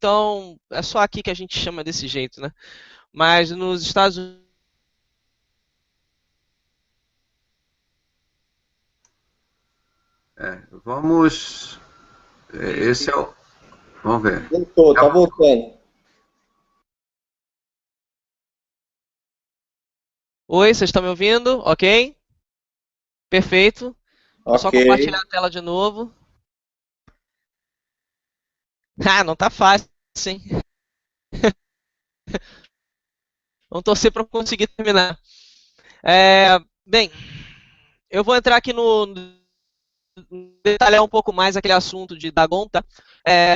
então é só aqui que a gente chama desse jeito, né? Mas nos Estados Unidos. Vamos. Esse é o. Vamos ver. Voltou, É tá o- voltando. Oi, vocês estão me ouvindo? Ok? Perfeito. Vou só Ok. compartilhar a tela de novo. Ah, não tá fácil, hein? Vamos torcer para conseguir terminar. Bem, eu vou entrar aqui no detalhar um pouco mais aquele assunto de Dagon, tá?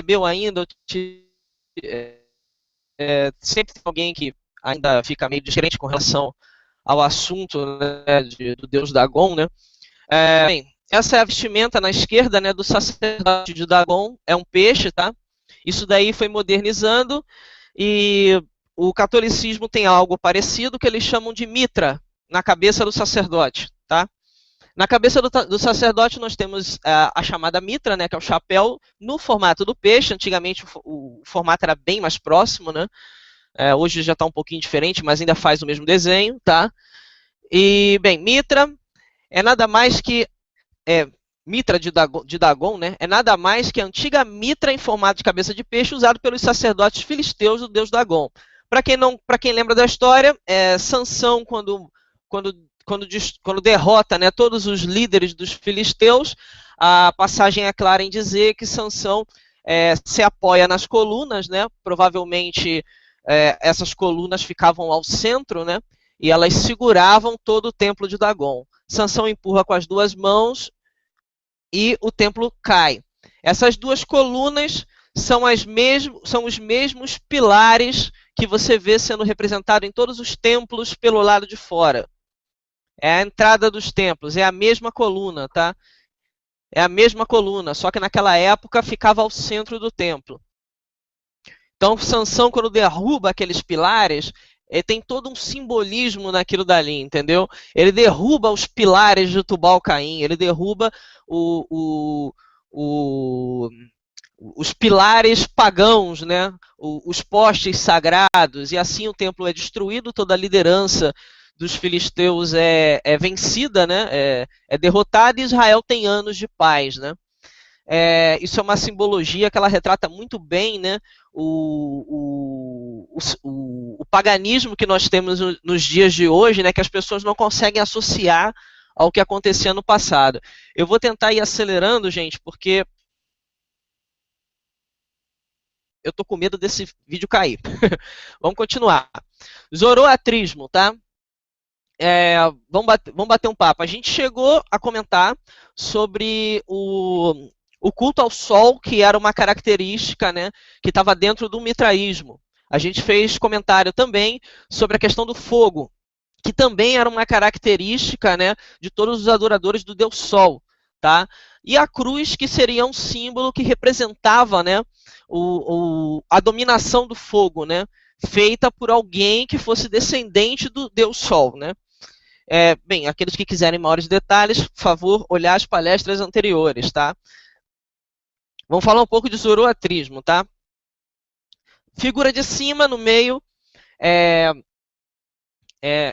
Meu ainda, sempre tem alguém que ainda fica meio descrente com relação ao assunto, né, do deus Dagon, né? Bem, essa é a vestimenta na esquerda, né, do sacerdote de Dagon, é um peixe, tá? Isso daí foi modernizando e o catolicismo tem algo parecido que eles chamam de mitra na cabeça do sacerdote, tá? Na cabeça do sacerdote nós temos a chamada mitra, né, que é o chapéu no formato do peixe. Antigamente o formato era bem mais próximo, né? Hoje já está um pouquinho diferente, mas ainda faz o mesmo desenho, tá? E, bem, mitra é nada mais que mitra de Dagon, né? É nada mais que a antiga mitra em formato de cabeça de peixe usado pelos sacerdotes filisteus do deus Dagon. Para quem lembra da história, Sansão quando quando derrota, né, todos os líderes dos filisteus, a passagem é clara em dizer que Sansão se apoia nas colunas, né? Provavelmente essas colunas ficavam ao centro, né? E elas seguravam todo o templo de Dagon. Sansão empurra com as duas mãos e o templo cai. Essas duas colunas são os mesmos pilares que você vê sendo representado em todos os templos pelo lado de fora. É a entrada dos templos, é a mesma coluna, tá? É a mesma coluna, só que naquela época ficava ao centro do templo. Então, Sansão, quando derruba aqueles pilares, ele tem todo um simbolismo naquilo dali, entendeu? Ele derruba os pilares de Tubal-Caim, ele derruba o, o, os pilares pagãos, né? Os postes sagrados, e assim o templo é destruído, toda a liderança dos filisteus é vencida, né? É derrotada, e Israel tem anos de paz, né? Isso é uma simbologia que ela retrata muito bem, né, o paganismo que nós temos nos dias de hoje, né, que as pessoas não conseguem associar ao que acontecia no passado. Eu vou tentar ir acelerando, gente, porque eu tô com medo desse vídeo cair. Vamos continuar. Zoroatrismo, tá? Vamos bater um papo. A gente chegou a comentar sobre o culto ao sol, que era uma característica, né, que estava dentro do mitraísmo. A gente fez comentário também sobre a questão do fogo, que também era uma característica, né, de todos os adoradores do Deus Sol, tá? E a cruz, que seria um símbolo que representava, né, a dominação do fogo, né, feita por alguém que fosse descendente do Deus Sol, né? Bem, aqueles que quiserem maiores detalhes, por favor, olhar as palestras anteriores, tá? Vamos falar um pouco de zoroatrismo, tá? Figura de cima, no meio,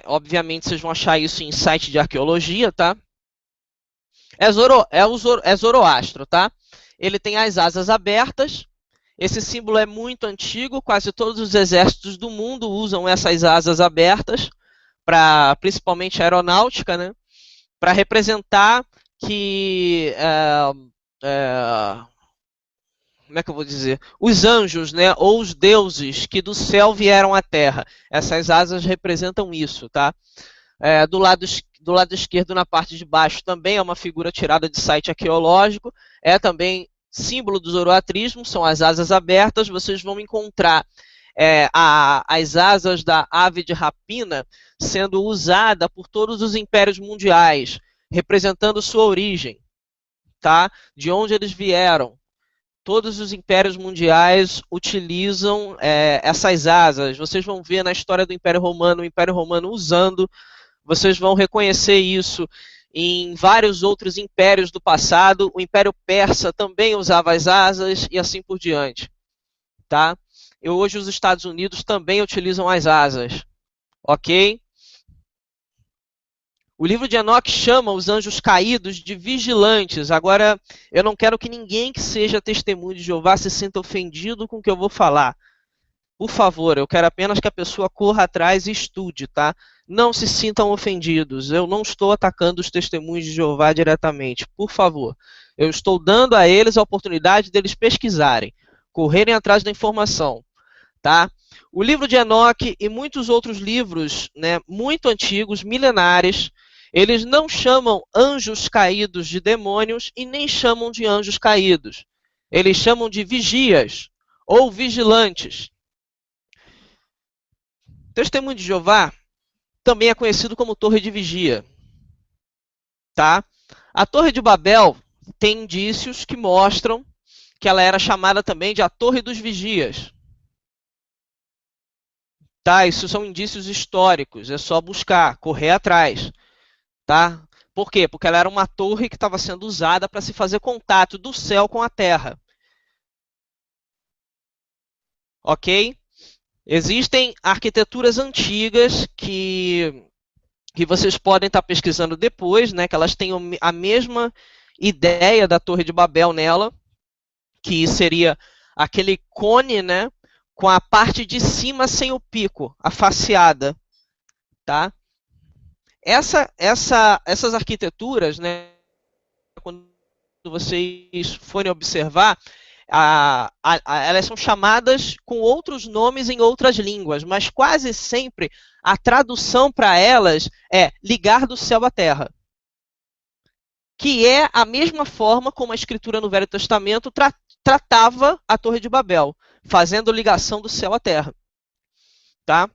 obviamente vocês vão achar isso em site de arqueologia, tá? É Zoroastro, tá? Ele tem as asas abertas. Esse símbolo é muito antigo, quase todos os exércitos do mundo usam essas asas abertas, principalmente a aeronáutica, né? Para representar que como é que eu vou dizer? Os anjos, né, ou os deuses que do céu vieram à terra. Essas asas representam isso, tá? Do lado esquerdo, na parte de baixo, também é uma figura tirada de site arqueológico. É também símbolo do zoroatrismo, são as asas abertas. Vocês vão encontrar as asas da ave de rapina sendo usada por todos os impérios mundiais, representando sua origem, tá? De onde eles vieram. Todos os impérios mundiais utilizam essas asas. Vocês vão ver na história do Império Romano, o Império Romano usando. Vocês vão reconhecer isso em vários outros impérios do passado. O Império Persa também usava as asas e assim por diante. tá? E hoje os Estados Unidos também utilizam as asas, ok? O livro de Enoque chama os anjos caídos de vigilantes. Agora, eu não quero que ninguém que seja testemunho de Jeová se sinta ofendido com o que eu vou falar. Por favor, eu quero apenas que a pessoa corra atrás e estude, tá? Não se sintam ofendidos. Eu não estou atacando os testemunhos de Jeová diretamente. Por favor. Eu estou dando a eles a oportunidade deles pesquisarem, correrem atrás da informação, tá? O livro de Enoque e muitos outros livros, né, muito antigos, milenares, eles não chamam anjos caídos de demônios e nem chamam de anjos caídos. Eles chamam de vigias ou vigilantes. Testemunho de Jeová também é conhecido como Torre de Vigia, tá? A Torre de Babel tem indícios que mostram que ela era chamada também de a Torre dos Vigias. Tá? Isso são indícios históricos, é só buscar, correr atrás. Tá? Por quê? Porque ela era uma torre que estava sendo usada para se fazer contato do céu com a terra. Ok? Existem arquiteturas antigas que vocês podem estar pesquisando depois, né? Que elas têm a mesma ideia da Torre de Babel nela, que seria aquele cone, né? Com a parte de cima sem o pico, a faceada. Tá? Essas arquiteturas, né, quando vocês forem observar, elas são chamadas com outros nomes em outras línguas, mas quase sempre a tradução para elas é ligar do céu à terra, que é a mesma forma como a escritura no Velho Testamento tratava a Torre de Babel, fazendo ligação do céu à terra. Tá?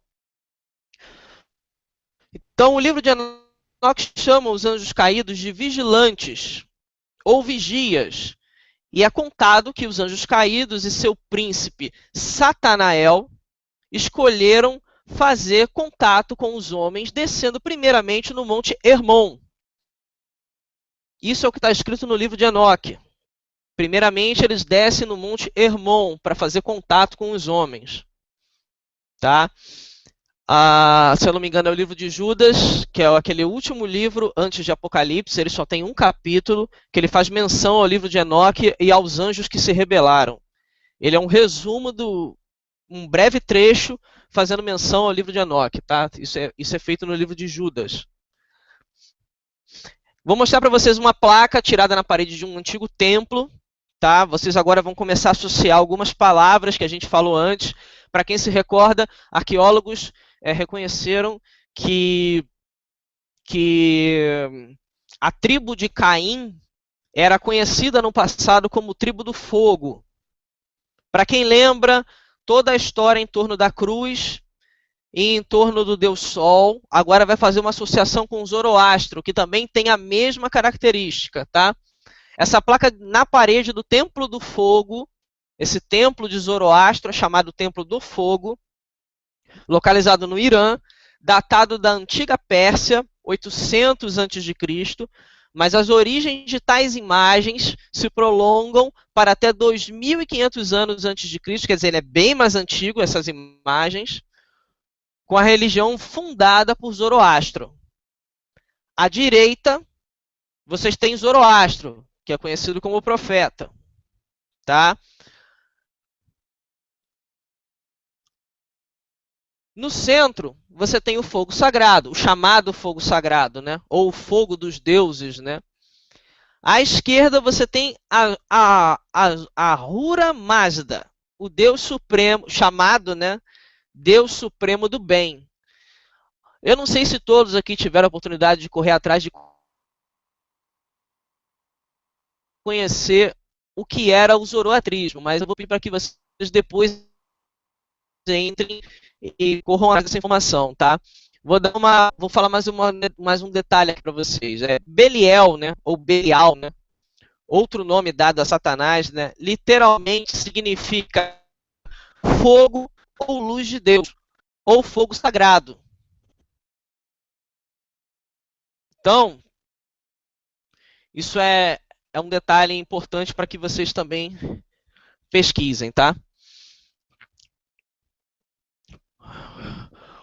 Então, o livro de Enoque chama os anjos caídos de vigilantes ou vigias. E é contado que os anjos caídos e seu príncipe Satanael escolheram fazer contato com os homens, descendo primeiramente no Monte Hermon. Isso é o que está escrito no livro de Enoque. Primeiramente, eles descem no Monte Hermon para fazer contato com os homens. Tá? Se eu não me engano, é o livro de Judas, que é aquele último livro antes de Apocalipse. Ele só tem um capítulo, que ele faz menção ao livro de Enoque e aos anjos que se rebelaram. Ele é um resumo um breve trecho fazendo menção ao livro de Enoque. Tá? Isso é feito no livro de Judas. Vou mostrar para vocês uma placa tirada na parede de um antigo templo. Tá? Vocês agora vão começar a associar algumas palavras que a gente falou antes. Para quem se recorda, arqueólogos reconheceram que a tribo de Caim era conhecida no passado como tribo do fogo. Para quem lembra, toda a história em torno da cruz e em torno do Deus Sol, agora vai fazer uma associação com Zoroastro, que também tem a mesma característica. Tá? Essa placa na parede do Templo do Fogo, esse templo de Zoroastro é chamado Templo do Fogo, localizado no Irã, datado da antiga Pérsia, 800 a.C., mas as origens de tais imagens se prolongam para até 2.500 anos antes de Cristo, quer dizer, ele é bem mais antigo, essas imagens, com a religião fundada por Zoroastro. À direita, vocês têm Zoroastro, que é conhecido como profeta. Tá? No centro, você tem o fogo sagrado, o chamado fogo sagrado, né? Ou o fogo dos deuses, né? À esquerda, você tem a Ahura Mazda, o Deus Supremo, chamado, né? Deus Supremo do Bem. Eu não sei se todos aqui tiveram a oportunidade de correr atrás de conhecer o que era o zoroastrismo, mas eu vou pedir para que vocês depois entrem e corram atrás dessa informação, tá? Vou falar mais um detalhe aqui para vocês. Beliel, né? Ou Belial, né? Outro nome dado a Satanás, né? Literalmente significa fogo ou luz de Deus, ou fogo sagrado. Então, isso é um detalhe importante para que vocês também pesquisem, tá?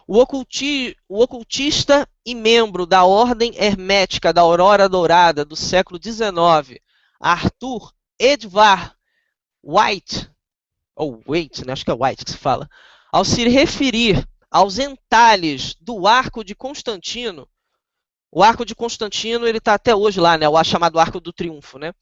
O ocultista e membro da Ordem Hermética da Aurora Dourada do século XIX, Arthur Edvard White, ou Waite, né? Acho que é White que se fala, ao se referir aos entalhes do Arco de Constantino, o Arco de Constantino ele está até hoje lá, né? O chamado Arco do Triunfo, né?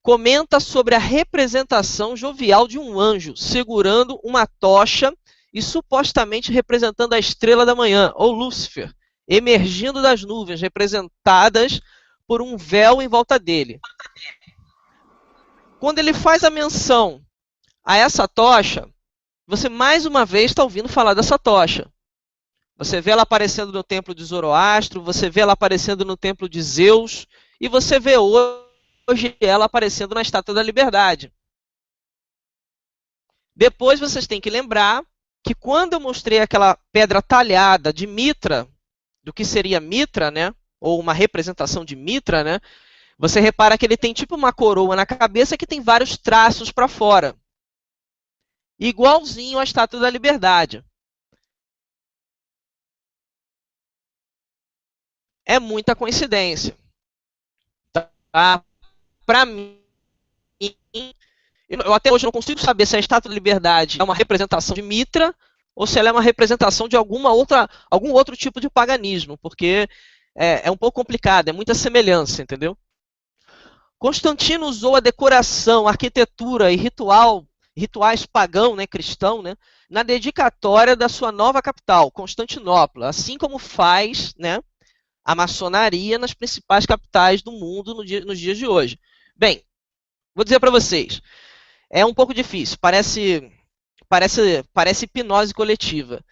Comenta sobre a representação jovial de um anjo segurando uma tocha e supostamente representando a estrela da manhã, ou Lúcifer, emergindo das nuvens, representadas por um véu em volta dele. Quando ele faz a menção a essa tocha, você mais uma vez está ouvindo falar dessa tocha. Você vê ela aparecendo no templo de Zoroastro, você vê ela aparecendo no templo de Zeus, e você vê hoje ela aparecendo na Estátua da Liberdade. Depois vocês têm que lembrar que quando eu mostrei aquela pedra talhada de Mitra, do que seria Mitra, né? Ou uma representação de Mitra, né? Você repara que ele tem tipo uma coroa na cabeça que tem vários traços para fora. Igualzinho à Estátua da Liberdade. É muita coincidência. Tá? Para mim, eu até hoje não consigo saber se a Estátua da Liberdade é uma representação de Mitra ou se ela é uma representação de algum outro tipo de paganismo, porque é um pouco complicado, é muita semelhança, entendeu? Constantino usou a decoração, a arquitetura e rituais pagão, né, cristão, né, na dedicatória da sua nova capital, Constantinopla, assim como faz, né, a maçonaria nas principais capitais do mundo nos dias de hoje. Bem, vou dizer para vocês, é um pouco difícil, parece hipnose coletiva.